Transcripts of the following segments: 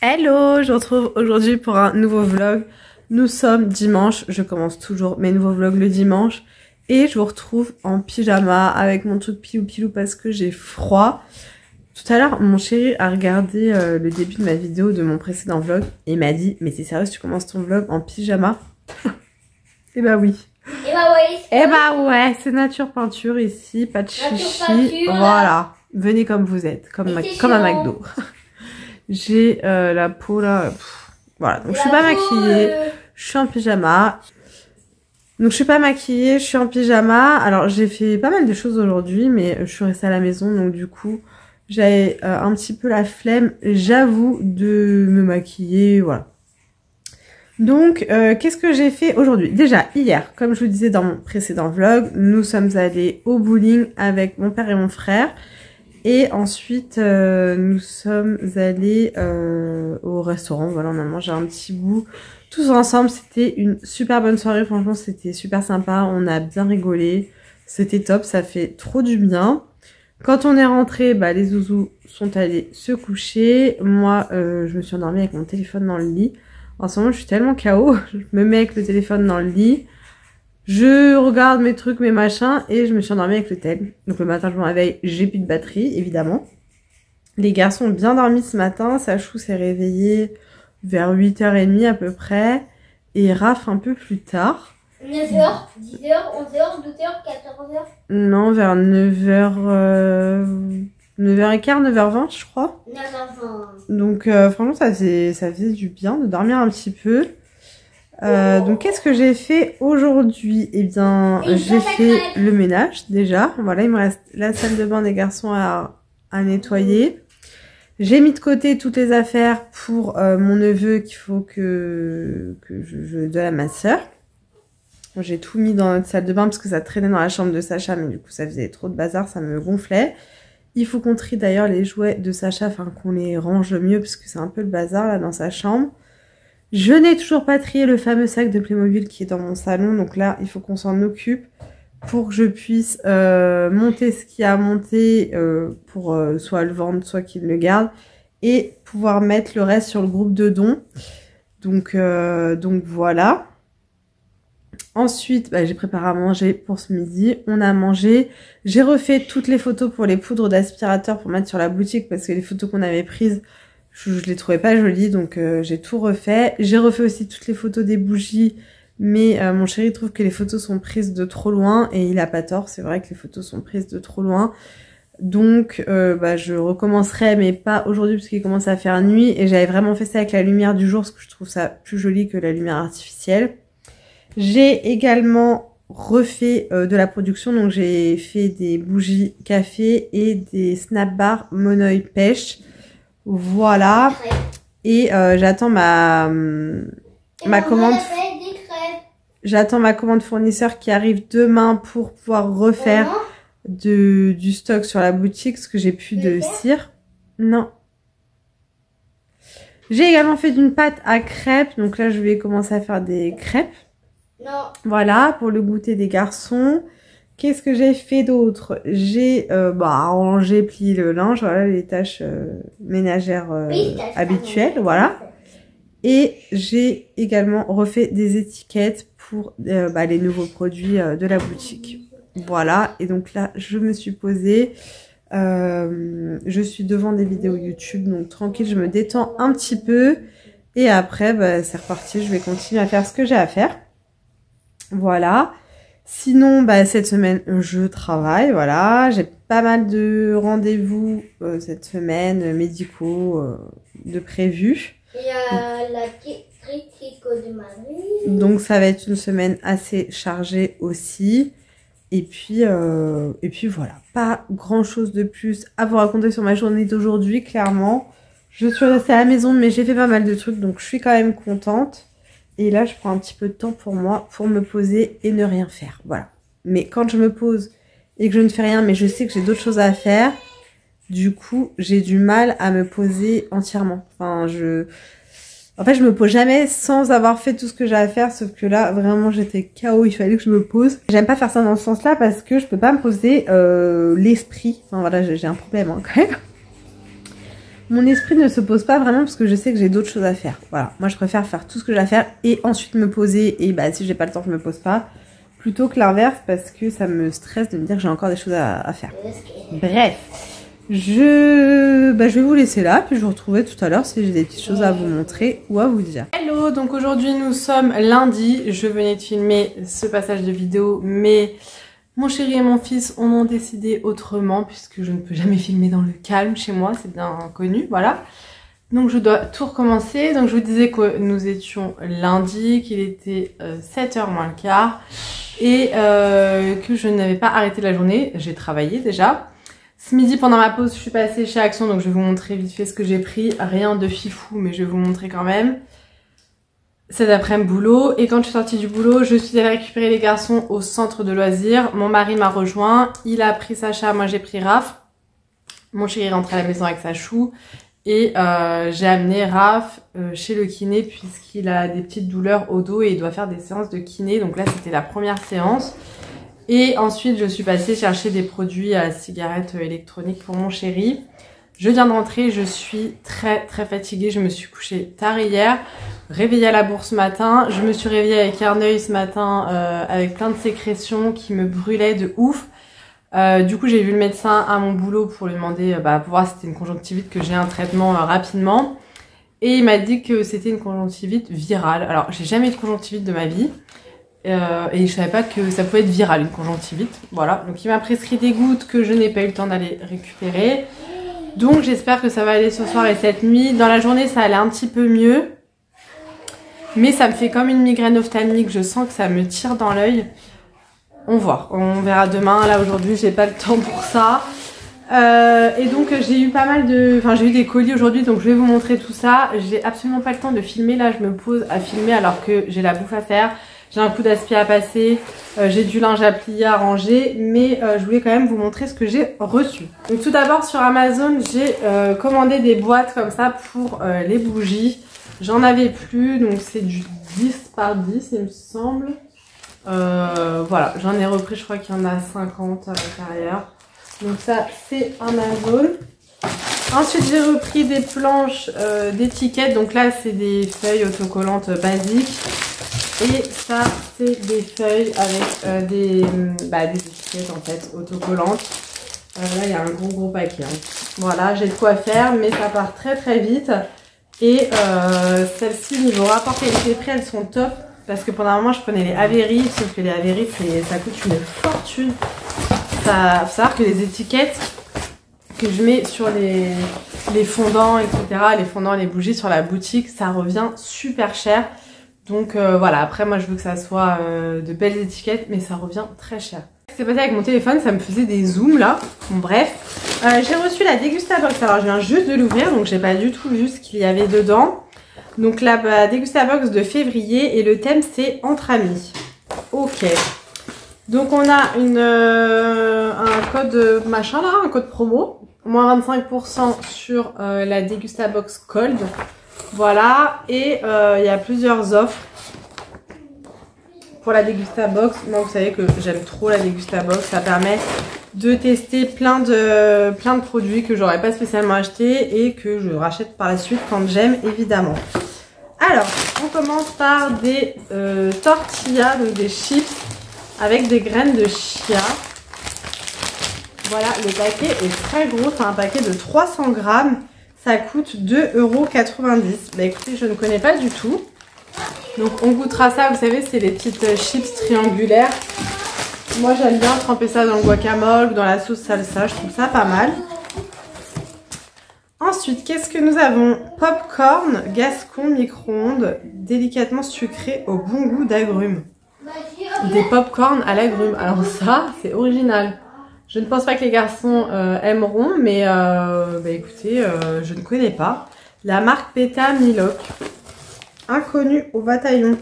Hello, je vous retrouve aujourd'hui pour un nouveau vlog. Nous sommes dimanche, je commence toujours mes nouveaux vlogs le dimanche. Et je vous retrouve en pyjama avec mon truc pilou parce que j'ai froid. Tout à l'heure, mon chéri a regardé le début de ma vidéo de mon précédent vlog et m'a dit « Mais c'est sérieux, tu commences ton vlog en pyjama ?» Et bah oui. Et bah ouais, c'est nature peinture ici, pas de chichi. Voilà, venez comme vous êtes, comme un McDo. J'ai la peau là, voilà, donc je suis pas maquillée, je suis en pyjama. Donc je suis pas maquillée, je suis en pyjama. Alors j'ai fait pas mal de choses aujourd'hui, mais je suis restée à la maison, donc du coup j'avais un petit peu la flemme, j'avoue, de me maquiller, voilà. Donc qu'est-ce que j'ai fait aujourd'hui? Déjà hier, comme je vous disais dans mon précédent vlog, nous sommes allés au bowling avec mon père et mon frère. Et ensuite, nous sommes allés au restaurant. Voilà, on a mangé un petit bout. Tous ensemble, c'était une super bonne soirée. Franchement, c'était super sympa. On a bien rigolé. C'était top, ça fait trop du bien. Quand on est rentré, bah, les zouzous sont allés se coucher. Moi, je me suis endormie avec mon téléphone dans le lit. En ce moment, je suis tellement KO. Je me mets avec le téléphone dans le lit. Je regarde mes trucs, mes machins, et je me suis endormie avec le tel. Donc le matin, je me réveille, j'ai plus de batterie, évidemment. Les garçons ont bien dormi ce matin. Sachou s'est réveillé vers 8h30 à peu près. Et Raph un peu plus tard. 9h, 10h, 11h, 12h, 14h. Non, vers 9h... 9h15, 9h20, je crois. 9h20. Donc franchement, ça faisait du bien de dormir un petit peu. Donc qu'est-ce que j'ai fait aujourd'hui? Eh bien j'ai fait le ménage déjà. Voilà, il me reste la salle de bain des garçons à nettoyer. J'ai mis de côté toutes les affaires pour mon neveu qu'il faut que je donne à ma soeur. J'ai tout mis dans notre salle de bain parce que ça traînait dans la chambre de Sacha, mais du coup ça faisait trop de bazar, ça me gonflait. Il faut qu'on trie d'ailleurs les jouets de Sacha, enfin qu'on les range mieux parce que c'est un peu le bazar là dans sa chambre. Je n'ai toujours pas trié le fameux sac de Playmobil qui est dans mon salon. Donc là, il faut qu'on s'en occupe pour que je puisse monter ce qu'il y a à monter pour soit le vendre, soit qu'il le garde. Et pouvoir mettre le reste sur le groupe de dons. Donc voilà. Ensuite, bah, j'ai préparé à manger pour ce midi. On a mangé. J'ai refait toutes les photos pour les poudres d'aspirateur pour mettre sur la boutique parce que les photos qu'on avait prises... Je les trouvais pas jolies, donc j'ai tout refait. J'ai refait aussi toutes les photos des bougies, mais mon chéri trouve que les photos sont prises de trop loin, et il a pas tort, c'est vrai que les photos sont prises de trop loin. Donc bah, je recommencerai, mais pas aujourd'hui parce qu'il commence à faire nuit, et j'avais vraiment fait ça avec la lumière du jour, parce que je trouve ça plus joli que la lumière artificielle. J'ai également refait de la production, donc j'ai fait des bougies café et des snap bars Monoï pêche. Voilà, et j'attends ma commande. J'attends ma commande fournisseur qui arrive demain pour pouvoir refaire du stock sur la boutique parce que j'ai plus de cire. Non. J'ai également fait d'une pâte à crêpes, donc là je vais commencer à faire des crêpes. Non. Voilà, pour le goûter des garçons. Qu'est-ce que j'ai fait d'autre? J'ai rangé, plié le linge, voilà les tâches ménagères habituelles, voilà. Et j'ai également refait des étiquettes pour les nouveaux produits de la boutique. Voilà, et donc là je me suis posée, je suis devant des vidéos YouTube, donc tranquille, je me détends un petit peu. Et après, bah, c'est reparti, je vais continuer à faire ce que j'ai à faire. Voilà. Sinon, bah, cette semaine, je travaille, voilà. J'ai pas mal de rendez-vous cette semaine, médicaux, de prévus. Il y a la critique de Marie. Donc, ça va être une semaine assez chargée aussi. Et puis voilà. Pas grand-chose de plus à vous raconter sur ma journée d'aujourd'hui, clairement. Je suis restée à la maison, mais j'ai fait pas mal de trucs, donc je suis quand même contente. Et là, je prends un petit peu de temps pour moi, pour me poser et ne rien faire. Voilà. Mais quand je me pose et que je ne fais rien, mais je sais que j'ai d'autres choses à faire, du coup, j'ai du mal à me poser entièrement. Enfin, en fait, je me pose jamais sans avoir fait tout ce que j'ai à faire, sauf que là, vraiment, j'étais KO, il fallait que je me pose. J'aime pas faire ça dans ce sens-là parce que je peux pas me poser l'esprit. Enfin, voilà, j'ai un problème hein, quand même. mon esprit ne se pose pas vraiment parce que je sais que j'ai d'autres choses à faire. Voilà, moi je préfère faire tout ce que j'ai à faire et ensuite me poser. Et bah si j'ai pas le temps, je me pose pas. Plutôt que l'inverse parce que ça me stresse de me dire que j'ai encore des choses à faire. Bref, je vais vous laisser là, puis je vous retrouverai tout à l'heure si j'ai des petites choses à vous montrer ou à vous dire. Hello, donc aujourd'hui nous sommes lundi. Je venais de filmer ce passage de vidéo, mais mon chéri et mon fils ont décidé autrement puisque je ne peux jamais filmer dans le calme chez moi, c'est bien connu, voilà. Donc je dois tout recommencer. Donc je vous disais que nous étions lundi, qu'il était 7h moins le quart et que je n'avais pas arrêté la journée. J'ai travaillé déjà. Ce midi pendant ma pause, je suis passée chez Action, donc je vais vous montrer vite fait ce que j'ai pris. Rien de fifou, mais je vais vous montrer quand même. Cet après-midi boulot, et quand je suis sortie du boulot, je suis allée récupérer les garçons au centre de loisirs. Mon mari m'a rejoint, il a pris Sacha, moi j'ai pris Raph. Mon chéri est rentré à la maison avec sa chou et j'ai amené Raph chez le kiné puisqu'il a des petites douleurs au dos et il doit faire des séances de kiné. Donc là c'était la première séance. Et ensuite je suis passée chercher des produits à cigarettes électroniques pour mon chéri. Je viens de rentrer, je suis très fatiguée, je me suis couchée tard hier, réveillée à la bourse ce matin, je me suis réveillée avec Arneuil ce matin avec plein de sécrétions qui me brûlaient de ouf. Du coup j'ai vu le médecin à mon boulot pour lui demander, pour voir si c'était une conjonctivite, que j'ai un traitement rapidement. Et il m'a dit que c'était une conjonctivite virale. Alors j'ai jamais eu de conjonctivite de ma vie. Et je savais pas que ça pouvait être viral une conjonctivite. Voilà, donc il m'a prescrit des gouttes que je n'ai pas eu le temps d'aller récupérer. Donc j'espère que ça va aller ce soir et cette nuit. Dans la journée ça allait un petit peu mieux. Mais ça me fait comme une migraine ophtalmique. Je sens que ça me tire dans l'œil. On voit. On verra demain. Là aujourd'hui j'ai pas le temps pour ça. Et donc j'ai eu pas mal de... Enfin j'ai eu des colis aujourd'hui. Donc je vais vous montrer tout ça. J'ai absolument pas le temps de filmer. Là je me pose à filmer alors que j'ai la bouffe à faire. J'ai un coup d'aspi à passer, j'ai du linge à plier, à ranger, mais je voulais quand même vous montrer ce que j'ai reçu. Donc tout d'abord sur Amazon, j'ai commandé des boîtes comme ça pour les bougies. J'en avais plus, donc c'est du 10 par 10 il me semble. Voilà, j'en ai repris, je crois qu'il y en a 50 à l'intérieur. Donc ça c'est Amazon. Ensuite j'ai repris des planches d'étiquettes, donc là c'est des feuilles autocollantes basiques. Et ça, c'est des feuilles avec des étiquettes en fait autocollantes. Là, il y a un gros paquet. Hein. Voilà, j'ai de quoi faire, mais ça part très vite. Et celles-ci, niveau rapport qualité-prix, elles sont top. Parce que pendant un moment, je prenais les Avery, sauf que les Avery, ça coûte une fortune. Faut savoir que les étiquettes que je mets sur les fondants, etc., les fondants, les bougies sur la boutique, ça revient super cher. Donc voilà, après moi je veux que ça soit de belles étiquettes, mais ça revient très cher. Ce qui s'est passé avec mon téléphone, ça me faisait des zooms là. Bon bref, j'ai reçu la Degustabox, alors je viens juste de l'ouvrir, donc j'ai pas du tout vu ce qu'il y avait dedans. Donc la Degustabox de février et le thème c'est entre amis. Ok. Donc on a un code machin là, un code promo. Moins 25% sur la Degustabox Cold. Voilà, et il y a plusieurs offres pour la Degustabox. Moi, vous savez que j'aime trop la Degustabox. Ça permet de tester plein de produits que j'aurais pas spécialement acheté et que je rachète par la suite quand j'aime, évidemment. Alors, on commence par des tortillas, donc des chips avec des graines de chia. Voilà, le paquet est très gros. C'est un paquet de 300 grammes. Ça coûte 2,90 €. Bah écoutez, je ne connais pas du tout. Donc on goûtera ça, vous savez, c'est les petites chips triangulaires. Moi j'aime bien tremper ça dans le guacamole ou dans la sauce salsa, je trouve ça pas mal. Ensuite, qu'est-ce que nous avons? Popcorn Gascon micro-ondes, délicatement sucré au bon goût d'agrumes. Des popcorn à l'agrumes. Alors ça, c'est original. Je ne pense pas que les garçons aimeront, mais écoutez, je ne connais pas. La marque Peta Miloc. Inconnu au bataillon.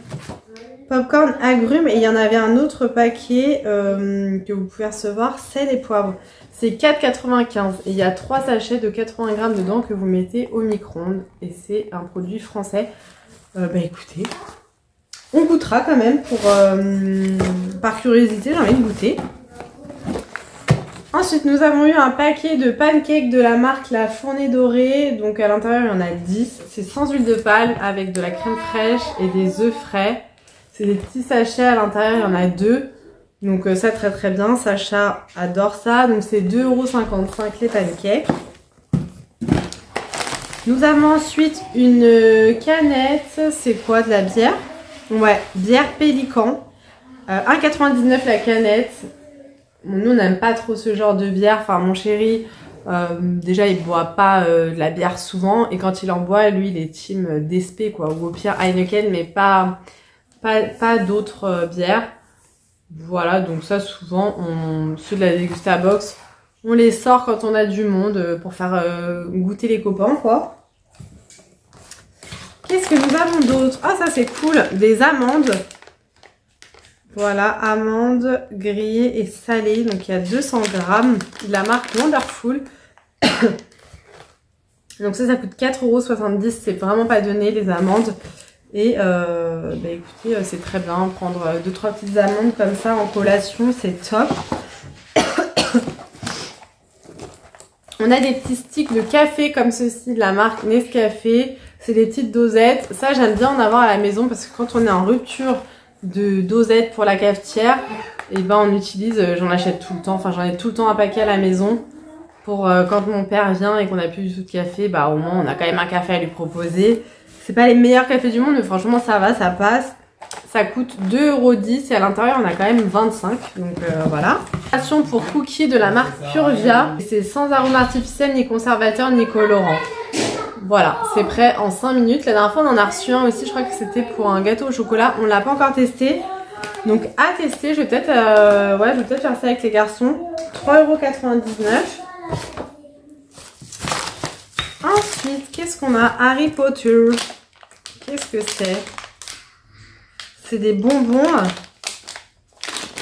Popcorn agrumes, et il y en avait un autre paquet que vous pouvez recevoir, sel et poivre. C'est 4,95 € et il y a 3 sachets de 80 grammes dedans que vous mettez au micro-ondes. Et c'est un produit français. Écoutez, on goûtera quand même par curiosité, j'ai envie de goûter. Ensuite, nous avons eu un paquet de pancakes de la marque La Fournée Dorée. Donc à l'intérieur, il y en a 10. C'est sans huile de palme avec de la crème fraîche et des œufs frais. C'est des petits sachets à l'intérieur, il y en a 2. Donc ça très très bien. Sacha adore ça. Donc c'est 2,55 € les pancakes. Nous avons ensuite une canette. C'est quoi, de la bière? Ouais, bière Pélican. 1,99 € la canette. Nous, on n'aime pas trop ce genre de bière. Enfin, mon chéri, déjà, il boit pas de la bière souvent. Et quand il en boit, lui, il est team d'Espé, quoi. Ou au pire, Heineken, mais pas d'autres bières. Voilà, donc ça, souvent, ceux de la Dégustabox, on les sort quand on a du monde pour faire goûter les copains, quoi. Qu'est-ce que nous avons d'autre? Ah, ça, c'est cool. Des amandes. Voilà, amandes grillées et salées. Donc il y a 200 grammes de la marque Wonderful. Donc ça coûte 4,70 €. C'est vraiment pas donné, les amandes. Et bah écoutez, c'est très bien. Prendre 2-3 petites amandes comme ça en collation, c'est top. On a des petits sticks de café comme ceci de la marque Nescafé. C'est des petites dosettes. Ça, j'aime bien en avoir à la maison parce que quand on est en rupture de dosettes pour la cafetière, et ben on utilise, j'en achète tout le temps, enfin j'en ai tout le temps un paquet à la maison pour quand mon père vient et qu'on n'a plus du tout de café, bah au moins on a quand même un café à lui proposer. C'est pas les meilleurs cafés du monde, mais franchement ça va, ça passe. Ça coûte 2,10 € et à l'intérieur on a quand même 25, donc voilà. Passion pour cookies de la marque Purvia, c'est sans arôme artificiel, ni conservateur, ni colorant. Voilà, c'est prêt en 5 minutes. La dernière fois, on en a reçu un aussi. Je crois que c'était pour un gâteau au chocolat. On l'a pas encore testé. Donc, à tester. Je vais peut-être faire ça avec les garçons. 3,99 €. Ensuite, qu'est-ce qu'on a? Harry Potter. Qu'est-ce que c'est? C'est des bonbons.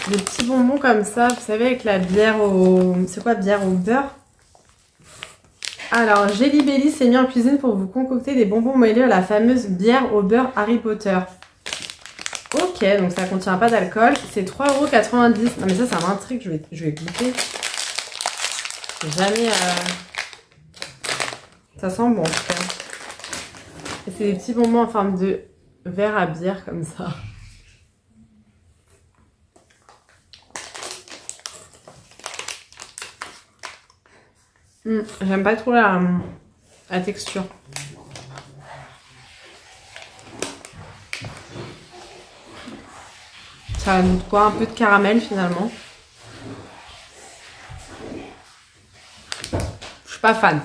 Des petits bonbons comme ça. Vous savez, avec la bière au... C'est quoi, bière au beurre? Alors, Jelly Belly s'est mis en cuisine pour vous concocter des bonbons moelleux à la fameuse bière au beurre Harry Potter. Ok, donc ça contient pas d'alcool. C'est 3,90 €. Non mais ça m'intrigue, je vais goûter. Jamais... Ça sent bon en tout cas. Et c'est des petits bonbons en forme de verre à bière comme ça. J'aime pas trop la texture. Ça goûte quoi? Un peu de caramel finalement. Je suis pas fan.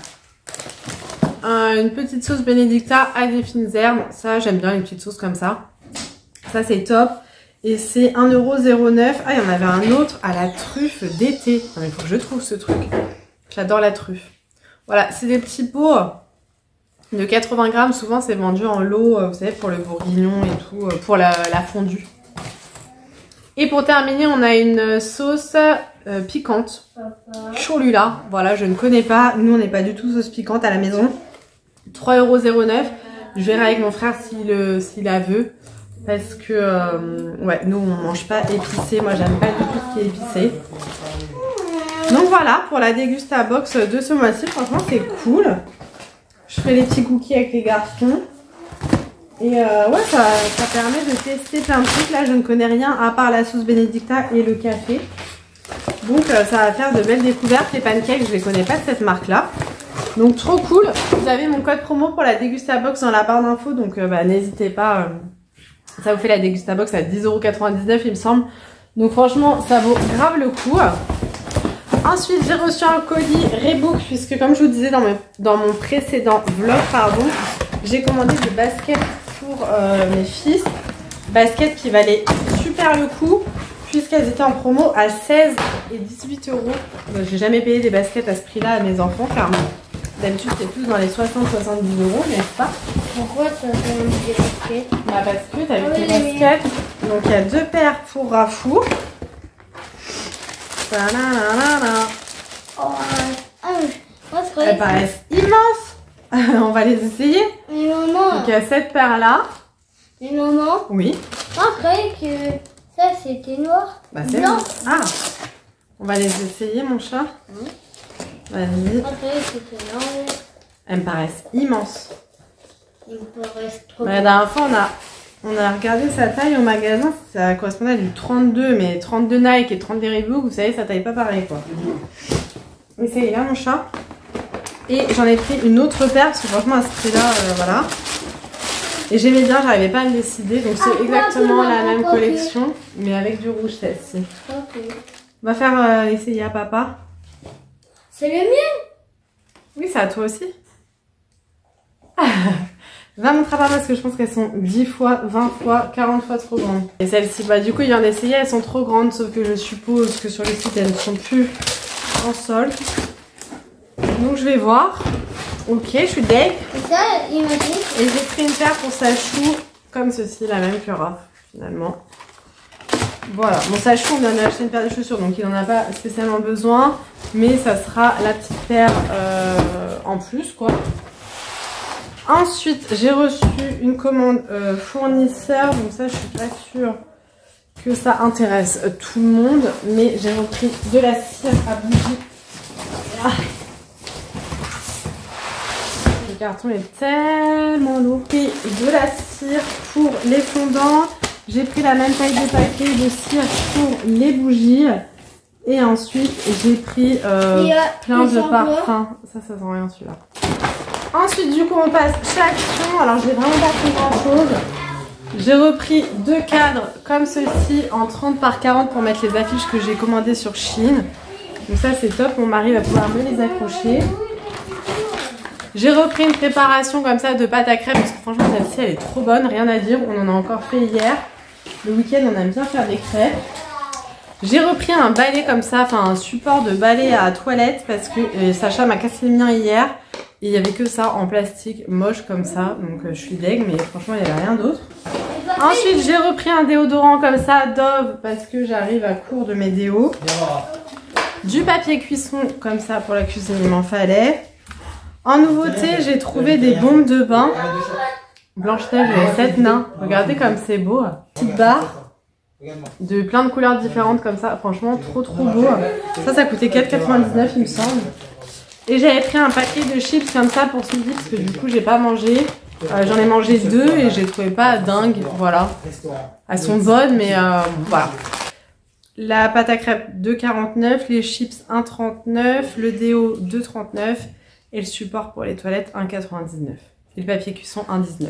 Une petite sauce Benedicta à des fines herbes. Ça, j'aime bien les petites sauces comme ça. Ça, c'est top. Et c'est 1,09 €. Ah, il y en avait un autre à la truffe d'été. Non, mais il faut que je trouve ce truc. J'adore la truffe. Voilà, c'est des petits pots de 80 grammes. Souvent, c'est vendu en lot, vous savez, pour le bourguignon et tout, pour la fondue. Et pour terminer, on a une sauce piquante. Cholula. Voilà, je ne connais pas. Nous, on n'est pas du tout sauce piquante à la maison. 3,09 €. Je verrai avec mon frère s'il la veut. Parce que, ouais, nous, on mange pas épicé. Moi, j'aime pas du tout ce qui est épicé. Donc voilà pour la Dégustabox de ce mois-ci. Franchement, c'est cool. Je ferai les petits cookies avec les garçons. Et ouais, ça permet de tester plein de trucs. Là, je ne connais rien à part la sauce Benedicta et le café. Donc, ça va faire de belles découvertes. Les pancakes, je ne les connais pas de cette marque-là. Donc, trop cool. Vous avez mon code promo pour la Dégustabox dans la barre d'infos. Donc, bah, n'hésitez pas. Ça vous fait la Dégustabox à 10,99 €, il me semble. Donc, franchement, ça vaut grave le coup. Ensuite, j'ai reçu un colis Reebok puisque, comme je vous disais dans mon précédent vlog, j'ai commandé des baskets pour mes fils. Baskets qui valaient super le coup puisqu'elles étaient en promo à 16 et 18 €. J'ai jamais payé des baskets à ce prix-là à mes enfants car d'habitude c'est plus dans les 60-70 €, n'est-ce pas? Pourquoi tu as fait des baskets? Bah parce que tu as vu tes baskets. Donc il y a 2 paires pour Rafou. Oh, moi je croyais elles paraissent immenses. On va les essayer. Mais maman. Donc il y a cette paire là. Mais maman. Oui. Moi je croyais que ça c'était noir. Bah c'est blanc. Ah. On va les essayer, mon chat. Vas-y. Elles me paraissent immenses. Ils me paraissent trop. La dernière fois, on a regardé sa taille au magasin. Ça correspondait à du 32, mais 32 Nike et 32 Reebok, vous savez, ça taille pas pareil, quoi. Essayez là, mon chat. Et j'en ai pris une autre paire, parce que franchement, à ce prix-là, voilà. Et j'aimais bien, j'arrivais pas à me décider. Donc c'est exactement la même collection, mais avec du rouge, celle-ci. Okay. On va faire essayer à papa. C'est le mien? Oui, c'est à toi aussi. Va montrer à papa parce que je pense qu'elles sont 10 fois, 20 fois, 40 fois trop grandes. Et celles-ci, bah du coup, il vient d'essayer, elles sont trop grandes, sauf que je suppose que sur le site, elles ne sont plus en solde. Donc je vais voir. Ok, je suis deg. Et ça, imagine. Et j'ai pris une paire pour Sachou, comme ceci, la même que Raph, finalement. Voilà, mon Sachou, on vient d'acheter une paire de chaussures, donc il n'en a pas spécialement besoin. Mais ça sera la petite paire en plus, quoi. Ensuite, j'ai reçu une commande fournisseur, donc ça, je suis pas sûre que ça intéresse tout le monde. Mais j'ai repris de la cire à bougie. Ah. Le carton est tellement lourd. Et de la cire pour les fondants. J'ai pris la même taille de paquet de cire pour les bougies. Et ensuite, j'ai pris plein de parfums. Ça sent rien celui-là. Ensuite, du coup, on passe Chaction. Alors, j'ai vraiment pas pris grand-chose. J'ai repris 2 cadres comme ceci en 30 par 40 pour mettre les affiches que j'ai commandées sur Shein. Donc ça, c'est top. Mon mari va pouvoir me les accrocher. J'ai repris une préparation comme ça de pâte à crêpes parce que franchement, celle-ci, elle est trop bonne. Rien à dire. On en a encore fait hier. Le week-end, on aime bien faire des crêpes. J'ai repris un balai comme ça, enfin un support de balai à toilette parce que Sacha m'a cassé le mien hier. Et il n'y avait que ça en plastique moche comme ça. Donc je suis deg, mais franchement il n'y avait rien d'autre. Ensuite j'ai repris un déodorant comme ça, Dove, parce que j'arrive à court de mes déos. Du papier cuisson comme ça pour la cuisine, il m'en fallait. En nouveauté, j'ai trouvé des bombes de bain. Blanche-Neige et 7 nains. Regardez comme c'est beau. Petite barre. De plein de couleurs différentes comme ça. Franchement, trop beau. Ça coûtait 4,99 il me semble. Et j'avais pris un paquet de chips comme ça pour ce midi parce que du coup j'ai pas mangé. J'en ai mangé 2 et je les trouvais pas dingues. Voilà. Elles sont bonnes mais voilà. La pâte à crêpes 2,49, les chips 1,39, le déo 2,39 et le support pour les toilettes 1,99. Et le papier cuisson 1,19.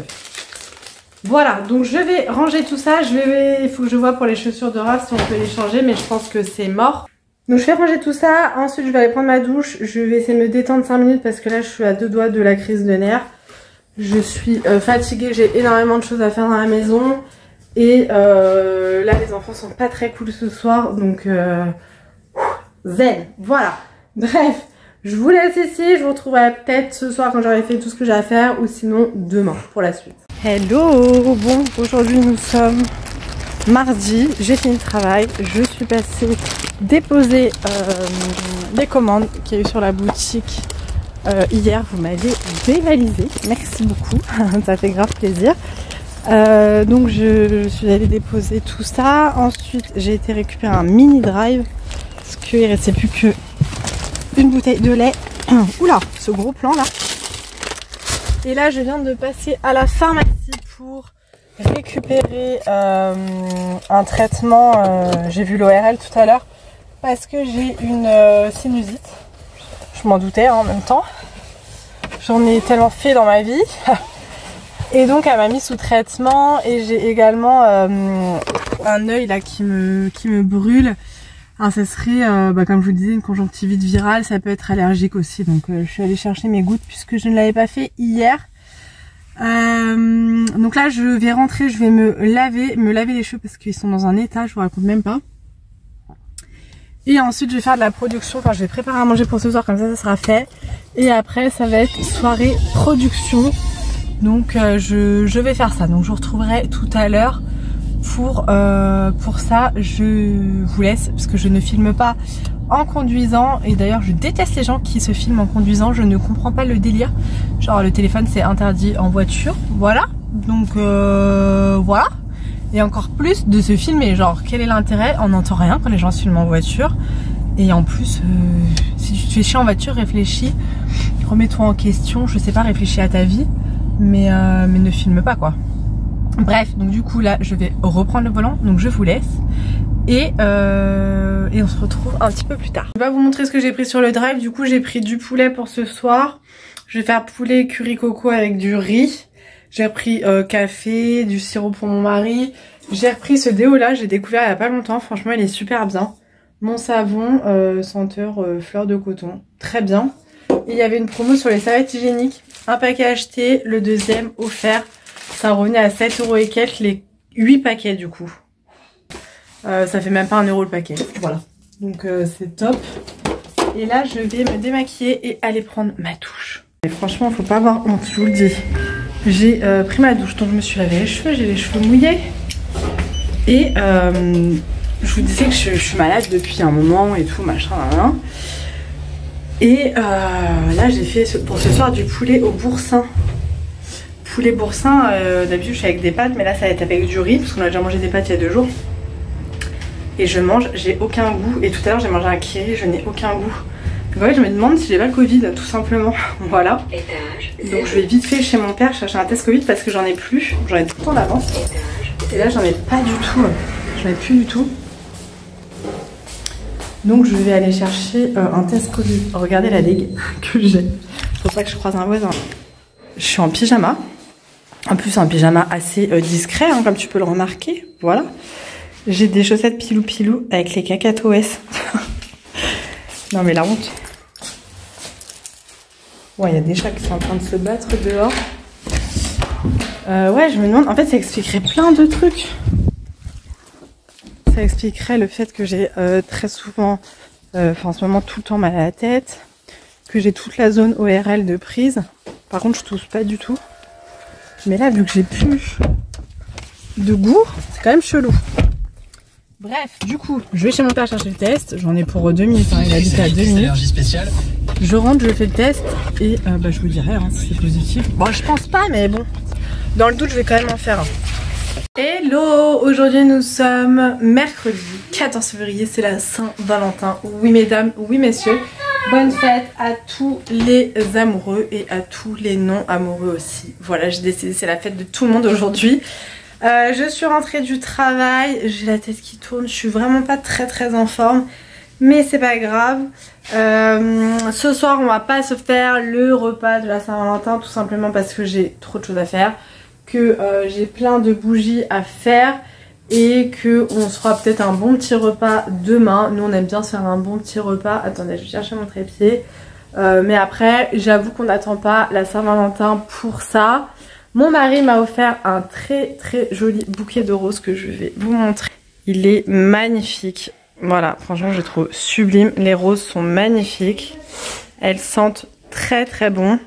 Voilà, donc je vais ranger tout ça. Il faut que je vois pour les chaussures de Raph si on peut les changer, mais je pense que c'est mort. Donc je vais ranger tout ça, ensuite je vais aller prendre ma douche, je vais essayer de me détendre 5 minutes parce que là je suis à 2 doigts de la crise de nerfs. Je suis fatiguée, j'ai énormément de choses à faire dans la maison et là les enfants sont pas très cool ce soir donc zen, voilà. Bref, je vous laisse ici, je vous retrouverai peut-être ce soir quand j'aurai fait tout ce que j'ai à faire ou sinon demain pour la suite. Hello, bon aujourd'hui nous sommes mardi, j'ai fini le travail, je suis passée déposer les commandes qu'il y a eu sur la boutique hier. Vous m'avez dévalisé, merci beaucoup, ça fait grave plaisir. Donc je suis allée déposer tout ça. Ensuite j'ai été récupérer un mini drive parce qu'il ne restait plus que une bouteille de lait. Oula, ce gros plan là. Et là je viens de passer à la pharmacie pour récupérer un traitement. J'ai vu l'ORL tout à l'heure parce que j'ai une sinusite. Je m'en doutais en même temps. J'en ai tellement fait dans ma vie. Et donc elle m'a mis sous traitement et j'ai également un œil là qui me brûle. Alors, ça serait, comme je vous le disais, une conjonctivite virale. Ça peut être allergique aussi. Donc je suis allée chercher mes gouttes puisque je ne l'avais pas fait hier. Donc là je vais rentrer, je vais me laver les cheveux parce qu'ils sont dans un état, je vous raconte même pas. Et ensuite je vais faire de la production, enfin je vais préparer à manger pour ce soir, comme ça sera fait. Et après ça va être soirée production. Donc je vais faire ça, donc je vous retrouverai tout à l'heure pour ça. Je vous laisse parce que je ne filme pas en conduisant, et d'ailleurs je déteste les gens qui se filment en conduisant, je ne comprends pas le délire. Genre le téléphone c'est interdit en voiture, voilà. Donc voilà. Et encore plus de se filmer, genre quel est l'intérêt? On n'entend rien quand les gens se filment en voiture. Et en plus, si tu te fais chier en voiture, réfléchis, remets-toi en question, je sais pas, réfléchis à ta vie, mais ne filme pas quoi. Bref, donc du coup là, je vais reprendre le volant, donc je vous laisse. Et on se retrouve un petit peu plus tard. Je vais pas vous montrer ce que j'ai pris sur le drive, du coup j'ai pris du poulet pour ce soir. Je vais faire poulet curry coco avec du riz. J'ai repris café, du sirop pour mon mari. J'ai repris ce déo là, j'ai découvert il y a pas longtemps, franchement il est super bien. Mon savon senteur fleur de coton, très bien. Et il y avait une promo sur les serviettes hygiéniques. Un paquet acheté, le deuxième offert. Ça revenait à 7 € et quelques, les 8 paquets du coup. Ça fait même pas 1 € le paquet. Voilà. Donc c'est top. Et là je vais me démaquiller et aller prendre ma douche. Et franchement faut pas avoir honte, je vous le dis. J'ai pris ma douche, donc je me suis lavé les cheveux, j'ai les cheveux mouillés. Et je vous disais que je suis malade depuis un moment et tout, machin. Et là j'ai fait pour ce soir du poulet au boursin. Poulet boursin, d'habitude je suis avec des pâtes, mais là ça va être avec du riz, parce qu'on a déjà mangé des pâtes il y a 2 jours. Et je mange, j'ai aucun goût. Et tout à l'heure j'ai mangé un kiri, je n'ai aucun goût. Donc en fait je me demande si j'ai pas le Covid, tout simplement. Voilà. Donc je vais vite fait chez mon père chercher un test Covid parce que j'en ai plus. J'en ai tout le temps d'avance. Et là j'en ai pas du tout. J'en ai plus du tout. Donc je vais aller chercher un test Covid. Regardez la dégue que j'ai. Faut pas que je croise un voisin. Je suis en pyjama. En plus un pyjama assez discret, hein, comme tu peux le remarquer. Voilà. J'ai des chaussettes pilou pilou avec les cacatoès. Non mais la honte. Ouais, il y a des chats qui sont en train de se battre dehors. Ouais, je me demande, en fait ça expliquerait plein de trucs. Ça expliquerait le fait que j'ai très souvent, en ce moment tout le temps mal à la tête, que j'ai toute la zone ORL de prise. Par contre je tousse pas du tout. Mais là vu que j'ai plus de goût, c'est quand même chelou. Bref, du coup, je vais chez mon père chercher le test. J'en ai pour 2 minutes, hein. Il habite à 2 minutes. Je rentre, je fais le test et je vous dirai hein, si c'est positif. Bon, je pense pas, mais bon, dans le doute, je vais quand même en faire un. Hello, aujourd'hui nous sommes mercredi 14 février, c'est la Saint-Valentin. Oui mesdames, oui messieurs, bonne fête à tous les amoureux et à tous les non amoureux aussi. Voilà, j'ai décidé, c'est la fête de tout le monde aujourd'hui. Je suis rentrée du travail, j'ai la tête qui tourne, je suis vraiment pas très en forme, mais c'est pas grave. Ce soir on va pas se faire le repas de la Saint-Valentin tout simplement parce que j'ai trop de choses à faire, que j'ai plein de bougies à faire et que on se fera peut-être un bon petit repas demain. Nous on aime bien se faire un bon petit repas. Attendez, je vais chercher mon trépied. Mais après j'avoue qu'on n'attend pas la Saint-Valentin pour ça. Mon mari m'a offert un très joli bouquet de roses que je vais vous montrer. Il est magnifique. Voilà, franchement je le trouve sublime. Les roses sont magnifiques. Elles sentent très bon.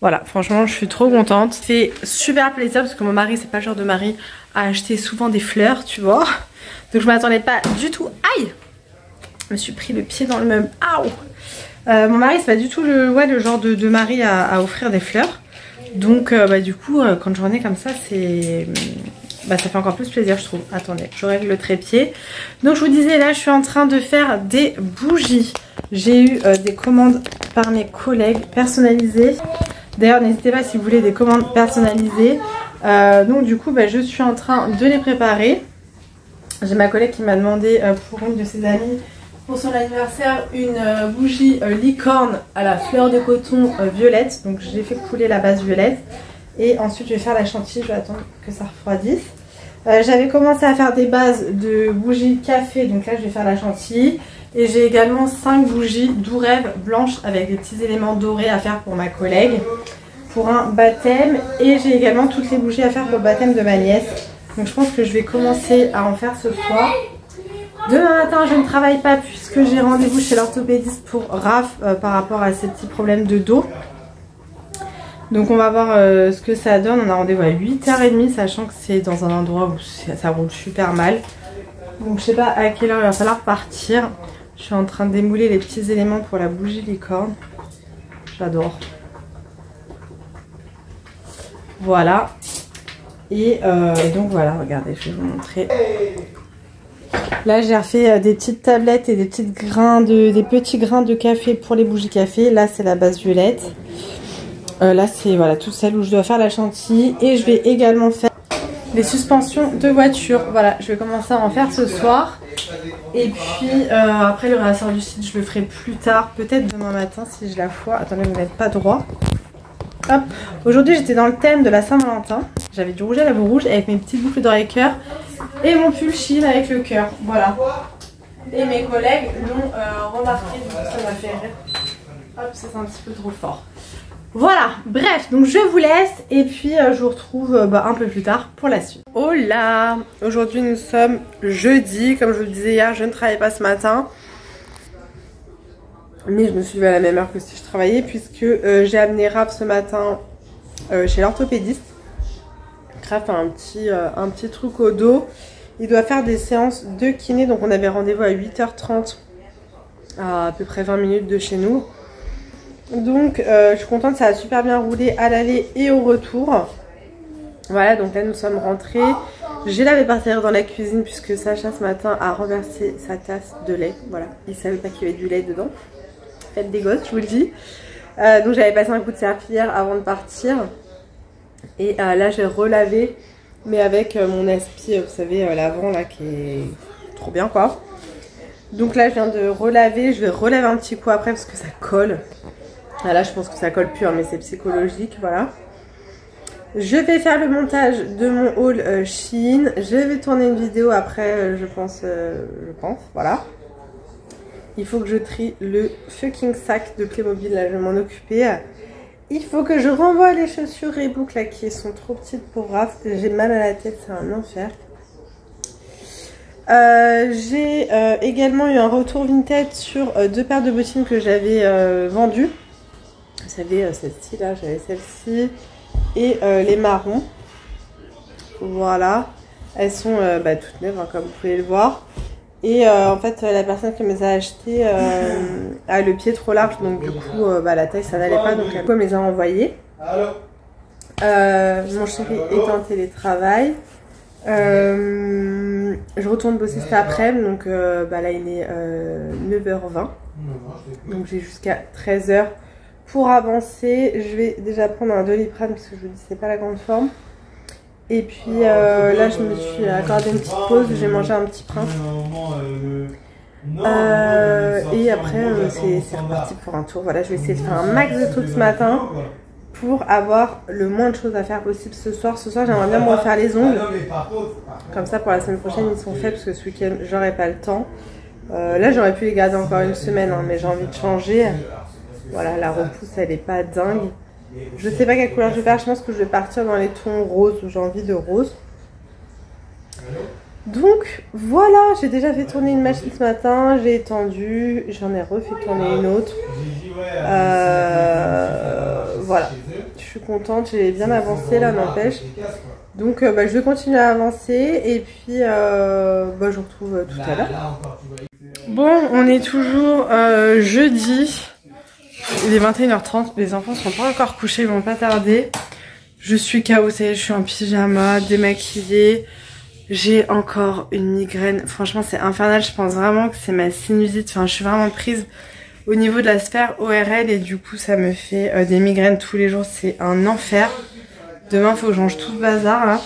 Voilà, franchement je suis trop contente. Ça fait super plaisir parce que mon mari, c'est pas le genre de mari à acheter souvent des fleurs, tu vois. Donc je m'attendais pas du tout. Aïe! Je me suis pris le pied dans le meuble. Aouh! Mon mari c'est pas du tout le genre de mari à offrir des fleurs. Donc du coup quand j'en ai comme ça c'est ça fait encore plus plaisir je trouve. Attendez, je règle le trépied. Donc je vous disais là je suis en train de faire des bougies. J'ai eu des commandes par mes collègues personnalisées. D'ailleurs n'hésitez pas si vous voulez des commandes personnalisées. Donc du coup je suis en train de les préparer. J'ai ma collègue qui m'a demandé pour une de ses amies pour son anniversaire une bougie licorne à la fleur de coton violette. Donc j'ai fait couler la base violette. Et ensuite je vais faire la chantilly, je vais attendre que ça refroidisse. J'avais commencé à faire des bases de bougies café, donc là je vais faire la chantilly. Et j'ai également 5 bougies doux rêve blanches avec des petits éléments dorés à faire pour ma collègue. Pour un baptême. Et j'ai également toutes les bougies à faire pour le baptême de ma nièce. Donc je pense que je vais commencer à en faire ce soir. Demain matin je ne travaille pas puisque j'ai rendez-vous chez l'orthopédiste pour Raph par rapport à ces petits problèmes de dos. Donc on va voir ce que ça donne. On a rendez-vous à 8h30 sachant que c'est dans un endroit où ça roule super mal. Donc je sais pas à quelle heure il va falloir partir. Je suis en train de démouler les petits éléments pour la bougie licorne. J'adore. Voilà. Et donc voilà, regardez, je vais vous montrer. Là j'ai refait des petites tablettes et des petits grains de café pour les bougies café. Là c'est la base violette. Là c'est voilà tout celle où je dois faire la chantilly. Et je vais également faire les suspensions de voiture. Voilà, je vais commencer à en faire ce soir. Et puis après le réassort du site je le ferai plus tard. Peut-être demain matin si je la vois. Attendez, vous n'êtes pas droit. Hop. Aujourd'hui j'étais dans le thème de la Saint-Valentin. J'avais du rouge à lèvres rouge avec mes petites boucles d'oreilles cœur et mon pull chine avec le cœur. Voilà. Et mes collègues l'ont remarqué, donc ça m'a fait rire. Hop, c'est un petit peu trop fort. Voilà, bref, donc je vous laisse et puis je vous retrouve un peu plus tard pour la suite. Oh là, aujourd'hui nous sommes jeudi, comme je vous le disais hier, je ne travaille pas ce matin. Mais je me suis levée à la même heure que si je travaillais puisque j'ai amené Raph ce matin chez l'orthopédiste. Raph a un petit truc au dos. Il doit faire des séances de kiné, donc on avait rendez-vous à 8h30 à peu près 20 minutes de chez nous. Donc je suis contente, ça a super bien roulé à l'aller et au retour. Voilà, donc là nous sommes rentrés. J'ai lavé par terre dans la cuisine puisque Sacha ce matin a renversé sa tasse de lait. Voilà, il savait pas qu'il y avait du lait dedans. Faites des gosses, je vous le dis. Donc j'avais passé un coup de serpillière avant de partir. Et là j'ai relavé, mais avec mon aspi, vous savez, l'avant là qui est trop bien quoi. Donc là je viens de relaver, je vais relaver un petit coup après parce que ça colle. Là je pense que ça colle plus, hein, mais c'est psychologique, voilà. Je vais faire le montage de mon haul Shein. Je vais tourner une vidéo après, je pense, voilà. Il faut que je trie le fucking sac de Playmobil, là je vais m'en occuper. Il faut que je renvoie les chaussures Reebok là qui sont trop petites pour Raph. J'ai mal à la tête, c'est un enfer. J'ai également eu un retour vintage sur deux paires de bottines que j'avais vendues. Vous savez, celle-ci là, j'avais celle-ci et les marrons. Voilà, elles sont toutes neuves hein, comme vous pouvez le voir. Et en fait la personne qui me les a achetées a le pied trop large, donc du coup la taille ça n'allait pas, donc elle me les a envoyées. Mon chéri est en télétravail. Je retourne bosser cet après-midi, donc là il est 9h20. Donc j'ai jusqu'à 13h pour avancer. Je vais déjà prendre un Doliprane parce que je vous dis c'est pas la grande forme. Et puis là je me suis accordé une petite pause, j'ai mangé un petit pain. Et après c'est reparti pour un tour. Voilà, je vais essayer de faire un max de trucs ce matin pour avoir le moins de choses à faire possible ce soir. Ce soir j'aimerais bien me refaire les ongles. Comme ça pour la semaine prochaine ils sont faits parce que ce week-end j'aurai pas le temps. Là j'aurais pu les garder encore une semaine hein, mais j'ai envie de changer. Voilà, la repousse elle est pas dingue. Je sais pas quelle couleur je vais faire, je pense que je vais partir dans les tons roses, j'ai envie de rose. Donc voilà, j'ai déjà fait tourner une machine ce matin, j'ai étendu, j'en ai refait tourner une autre. Voilà, je suis contente, j'ai bien avancé là, n'empêche. Donc je vais continuer à avancer et puis je vous retrouve tout à l'heure. Bon, on est toujours jeudi. Il est 21h30, les enfants sont pas encore couchés, ils vont pas tarder. Je suis KO, je suis en pyjama, démaquillée. J'ai encore une migraine. Franchement, c'est infernal. Je pense vraiment que c'est ma sinusite. Enfin, je suis vraiment prise au niveau de la sphère ORL et du coup, ça me fait des migraines tous les jours. C'est un enfer. Demain, il faut que je range tout ce bazar là.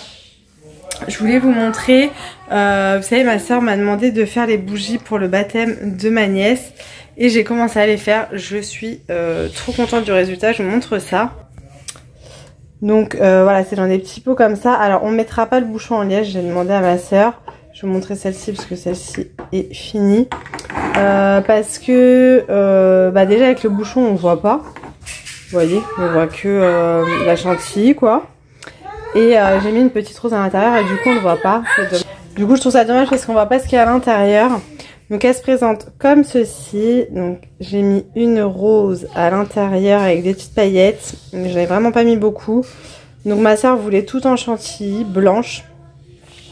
Je voulais vous montrer. Vous savez, ma soeur m'a demandé de faire les bougies pour le baptême de ma nièce. Et j'ai commencé à les faire. Je suis trop contente du résultat. Je vous montre ça. Donc voilà, c'est dans des petits pots comme ça. Alors on ne mettra pas le bouchon en liège. J'ai demandé à ma soeur. Je vais vous montrer celle-ci parce que celle-ci est finie. Parce que déjà avec le bouchon on ne voit pas. Vous voyez, on voit que la chantilly quoi. Et j'ai mis une petite rose à l'intérieur et du coup on ne voit pas. Du coup je trouve ça dommage parce qu'on ne voit pas ce qu'il y a à l'intérieur. Donc elle se présente comme ceci. Donc j'ai mis une rose à l'intérieur avec des petites paillettes. Mais je n'avais vraiment pas mis beaucoup. Donc ma soeur voulait tout en chantilly blanche.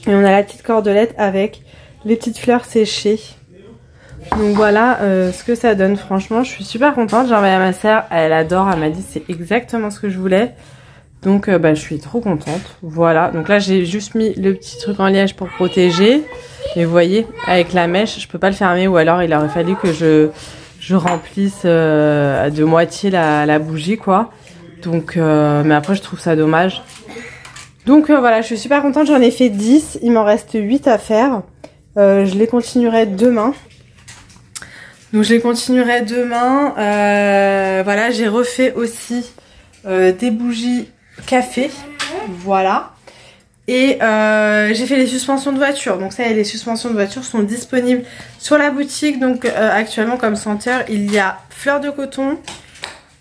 Et on a la petite cordelette avec les petites fleurs séchées. Donc voilà ce que ça donne. Franchement je suis super contente. J'ai envoyé à ma soeur. Elle adore. Elle m'a dit c'est exactement ce que je voulais. Donc je suis trop contente. Voilà, donc là j'ai juste mis le petit truc en liège pour protéger. Et vous voyez, avec la mèche, je peux pas le fermer ou alors il aurait fallu que je remplisse de moitié la bougie quoi. Donc mais après je trouve ça dommage. Donc voilà, je suis super contente, j'en ai fait 10, il m'en reste 8 à faire. Je les continuerai demain. Donc je les continuerai demain. Voilà, j'ai refait aussi des bougies café. Voilà. Et j'ai fait les suspensions de voiture. Donc ça, les suspensions de voiture sont disponibles sur la boutique. Donc actuellement comme senteur, il y a fleur de coton,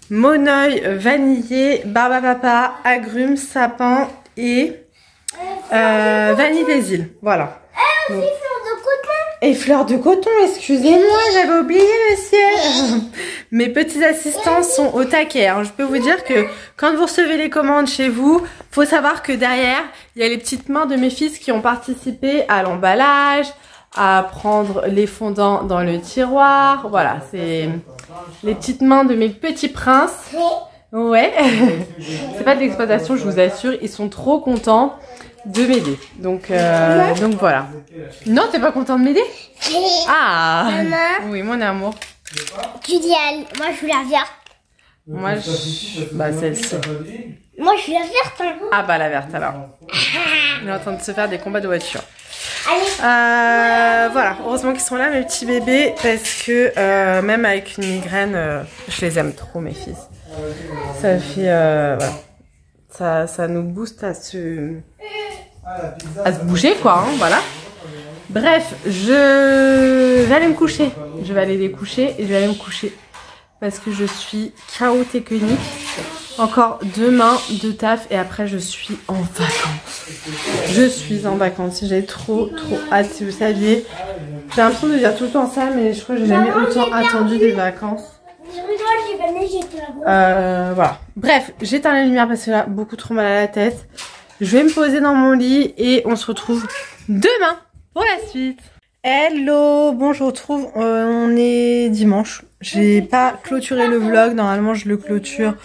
monoeil, vanillé, barbe à papa, agrumes, sapin et vanille des îles. Voilà. Donc, et fleurs de coton, excusez-moi, j'avais oublié monsieur. Mes petits assistants sont au taquet. Hein. Je peux vous dire que quand vous recevez les commandes chez vous, faut savoir que derrière, il y a les petites mains de mes fils qui ont participé à l'emballage, à prendre les fondants dans le tiroir. Voilà, c'est les petites mains de mes petits princes. Ouais, c'est pas de l'exploitation, je vous assure, ils sont trop contents de m'aider. Donc voilà. Non, t'es pas content de m'aider? Ah Maman. oui, mon amour. Tu dis moi je suis la verte. Moi, bah celle-ci. Moi je suis la verte. Hein. Ah bah la verte alors. On est en train de se faire des combats de voiture. Allez. Voilà, heureusement qu'ils sont là mes petits bébés parce que même avec une migraine, je les aime trop mes fils. Ça fait voilà. Ça nous booste à se bouger quoi, hein, voilà. Bref, je vais aller me coucher. Je vais aller les coucher et je vais aller me coucher parce que je suis KO technique. Encore demain de taf et après je suis en vacances. Je suis en vacances. J'ai trop hâte si vous saviez. J'ai l'impression de dire tout le temps ça mais je crois que j'ai jamais autant attendu des vacances. Je rigole, j'ai gagné, j'étais là. Voilà. Bref, j'éteins la lumière parce que là, beaucoup trop mal à la tête. Je vais me poser dans mon lit et on se retrouve demain pour la suite. Hello, bon je vous retrouve, on est dimanche. J'ai pas clôturé le vlog, normalement je le clôture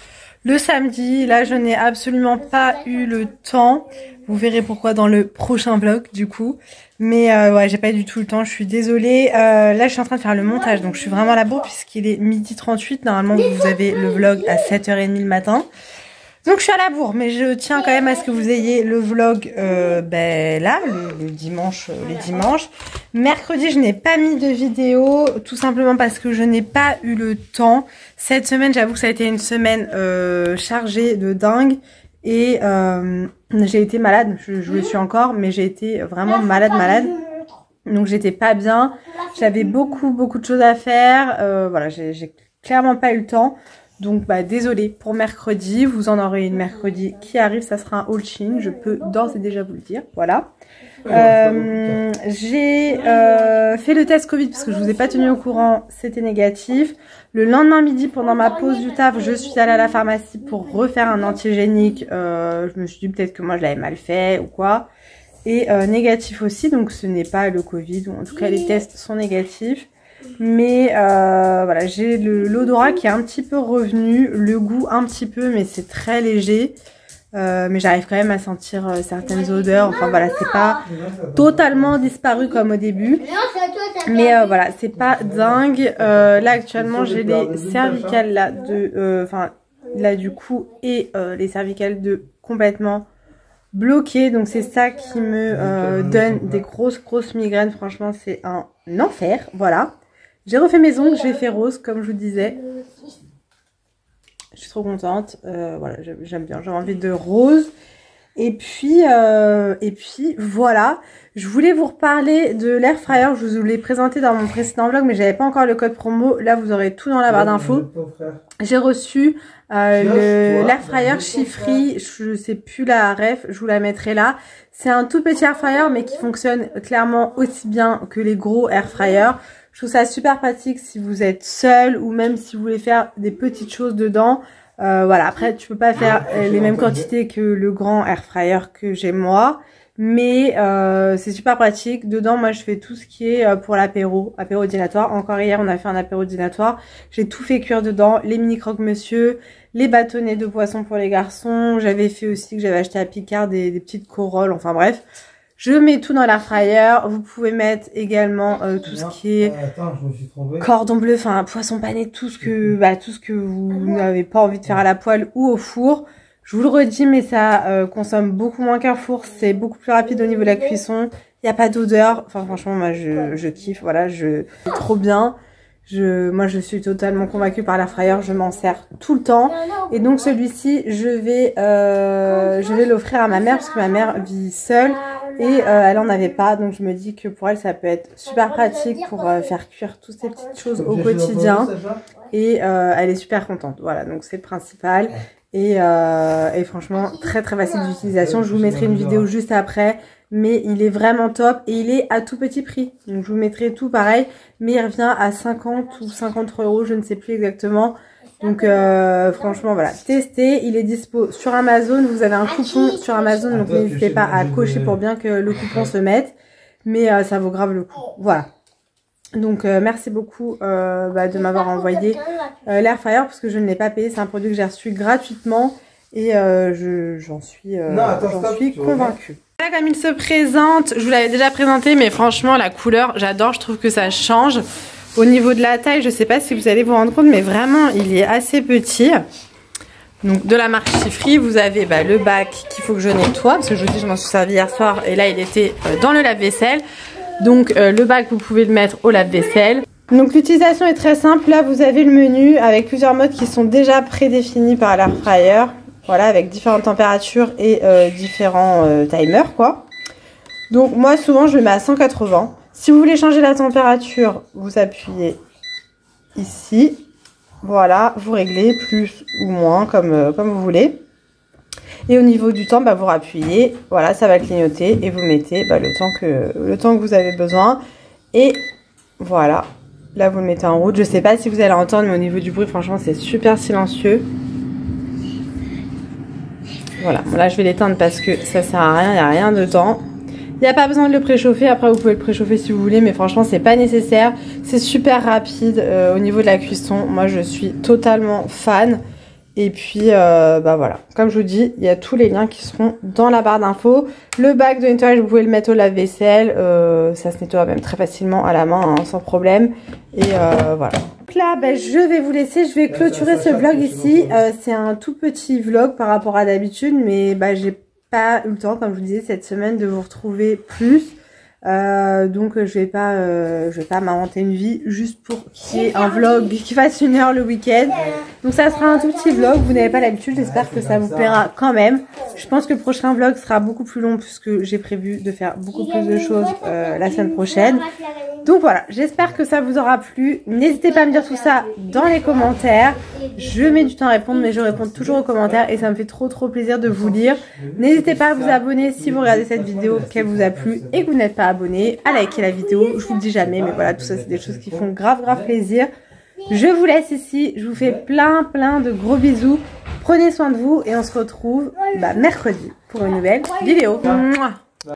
le samedi. Là je n'ai absolument pas eu le temps. Vous verrez pourquoi dans le prochain vlog du coup. Mais ouais, j'ai pas du tout le temps, je suis désolée. Là je suis en train de faire le montage, donc je suis vraiment à la bourre puisqu'il est 12h38. Normalement vous avez le vlog à 7h30 le matin. Donc je suis à la bourre, mais je tiens quand même à ce que vous ayez le vlog là, le dimanche, les dimanches. Mercredi, je n'ai pas mis de vidéo, tout simplement parce que je n'ai pas eu le temps. Cette semaine, j'avoue que ça a été une semaine chargée de dingue. Et j'ai été malade, je le suis encore, mais j'ai été vraiment malade. Donc j'étais pas bien, j'avais beaucoup de choses à faire. Voilà, j'ai clairement pas eu le temps. Donc bah désolée pour mercredi, vous en aurez une mercredi qui arrive, ça sera un haul Shein, je peux d'ores et déjà vous le dire, voilà. J'ai fait le test Covid parce que je vous ai pas tenu au courant, c'était négatif. Le lendemain midi pendant ma pause du taf, je suis allée à la pharmacie pour refaire un antigénique. Je me suis dit peut-être que moi je l'avais mal fait ou quoi. Et négatif aussi, donc ce n'est pas le Covid, ou en tout cas les tests sont négatifs. Mais voilà, j'ai l'odorat qui est un petit peu revenu, le goût un petit peu, mais c'est très léger. Mais j'arrive quand même à sentir certaines odeurs. Enfin voilà, c'est pas totalement disparu comme au début. Mais voilà, c'est pas dingue. Là actuellement, j'ai les cervicales là là du coup et les cervicales de complètement bloquées. Donc c'est ça qui me donne des grosses migraines. Franchement, c'est un enfer. Voilà. J'ai refait mes ongles, je les fais rose comme je vous disais. Je suis trop contente. Voilà, j'aime bien. J'ai envie de rose. Et puis voilà. Je voulais vous reparler de l'air fryer. Je vous l'ai présenté dans mon précédent vlog, mais j'avais pas encore le code promo. Là, vous aurez tout dans la barre d'infos. J'ai reçu l'air fryer Chiffry. Je sais plus la ref. Je vous la mettrai là. C'est un tout petit air fryer, mais qui fonctionne clairement aussi bien que les gros air fryers. Je trouve ça super pratique si vous êtes seul ou même si vous voulez faire des petites choses dedans. Voilà, après tu peux pas faire les mêmes quantités que le grand air fryer que j'ai moi. Mais c'est super pratique. Dedans, moi je fais tout ce qui est pour apéro dînatoire. Encore hier on a fait un apéro dînatoire. J'ai tout fait cuire dedans. Les mini croque-monsieur, les bâtonnets de poisson pour les garçons. J'avais fait aussi que j'avais acheté à Picard des petites corolles, enfin bref. Je mets tout dans l'air fryer. Vous pouvez mettre également tout ce qui est cordon bleu, enfin poisson pané, tout ce que vous n'avez pas envie de faire à la poêle ou au four. Je vous le redis, mais ça consomme beaucoup moins qu'un four. C'est beaucoup plus rapide au niveau de la cuisson. Il n'y a pas d'odeur. Enfin franchement, moi je kiffe. Voilà, c'est trop bien. Moi je suis totalement convaincue par l'air fryer. Je m'en sers tout le temps. Et donc celui-ci, je vais l'offrir à ma mère parce que ma mère vit seule. Et elle en avait pas, donc je me dis que pour elle ça peut être super pratique pour faire cuire toutes ces petites choses au quotidien. Et elle est super contente, voilà, donc c'est le principal. Et franchement très très facile d'utilisation. Je vous mettrai une vidéo juste après, mais il est vraiment top et il est à tout petit prix. Donc je vous mettrai tout pareil, mais il revient à 50 ou 53 €, je ne sais plus exactement. Donc franchement voilà, testez, il est dispo sur Amazon, vous avez un coupon sur Amazon, donc n'hésitez pas à cocher pour bien que le coupon se mette, mais ça vaut grave le coup, voilà. Donc merci beaucoup de m'avoir envoyé l'air fryer parce que je ne l'ai pas payé, c'est un produit que j'ai reçu gratuitement et j'en suis convaincue. Voilà comme il se présente, je vous l'avais déjà présenté, mais franchement la couleur j'adore, je trouve que ça change. Au niveau de la taille, je ne sais pas si vous allez vous rendre compte, mais vraiment, il est assez petit. Donc, de la marque Chiffry, vous avez le bac qu'il faut que je nettoie. Parce que je vous dis, je m'en suis servi hier soir. Et là, il était dans le lave-vaisselle. Donc, le bac, vous pouvez le mettre au lave-vaisselle. Donc, l'utilisation est très simple. Là, vous avez le menu avec plusieurs modes qui sont déjà prédéfinis par l'air fryer. Voilà, avec différentes températures et différents timers, quoi. Donc, moi, souvent, je le mets à 180. Si vous voulez changer la température, vous appuyez ici. Voilà, vous réglez plus ou moins comme vous voulez. Et au niveau du temps, vous rappuyez. Voilà, ça va clignoter et vous mettez le temps que vous avez besoin. Et voilà, là vous le mettez en route. Je ne sais pas si vous allez entendre, mais au niveau du bruit, franchement, c'est super silencieux. Voilà, bon, là je vais l'éteindre parce que ça sert à rien, il n'y a rien dedans. Il n'y a pas besoin de le préchauffer, après vous pouvez le préchauffer si vous voulez, mais franchement c'est pas nécessaire. C'est super rapide au niveau de la cuisson, moi je suis totalement fan. Et puis voilà, comme je vous dis, il y a tous les liens qui seront dans la barre d'infos. Le bac de nettoyage, vous pouvez le mettre au lave-vaisselle, ça se nettoie même très facilement à la main, hein, sans problème. Et voilà. Donc là, je vais vous laisser, je vais clôturer ce vlog ici. C'est un tout petit vlog par rapport à d'habitude, mais j'ai pas eu le temps, comme je vous disais, cette semaine de vous retrouver plus. Donc je vais pas m'inventer une vie juste pour qu'il y ait un vlog qui fasse 1 heure le week-end. Donc ça sera un tout petit vlog, vous n'avez pas l'habitude, j'espère que ça vous plaira quand même. Je pense que le prochain vlog sera beaucoup plus long puisque j'ai prévu de faire beaucoup plus de choses la semaine prochaine. Donc voilà, j'espère que ça vous aura plu. N'hésitez pas à me dire tout ça dans les commentaires. Je mets du temps à répondre, mais je réponds toujours aux commentaires et ça me fait trop plaisir de vous lire. N'hésitez pas à vous abonner si vous regardez cette vidéo, qu'elle vous a plu et que vous n'êtes pas abonné, à liker la vidéo. Je vous le dis jamais, mais voilà, tout ça c'est des choses qui font grave plaisir. Je vous laisse ici, je vous fais plein de gros bisous. Prenez soin de vous et on se retrouve mercredi pour une nouvelle vidéo. Mouah.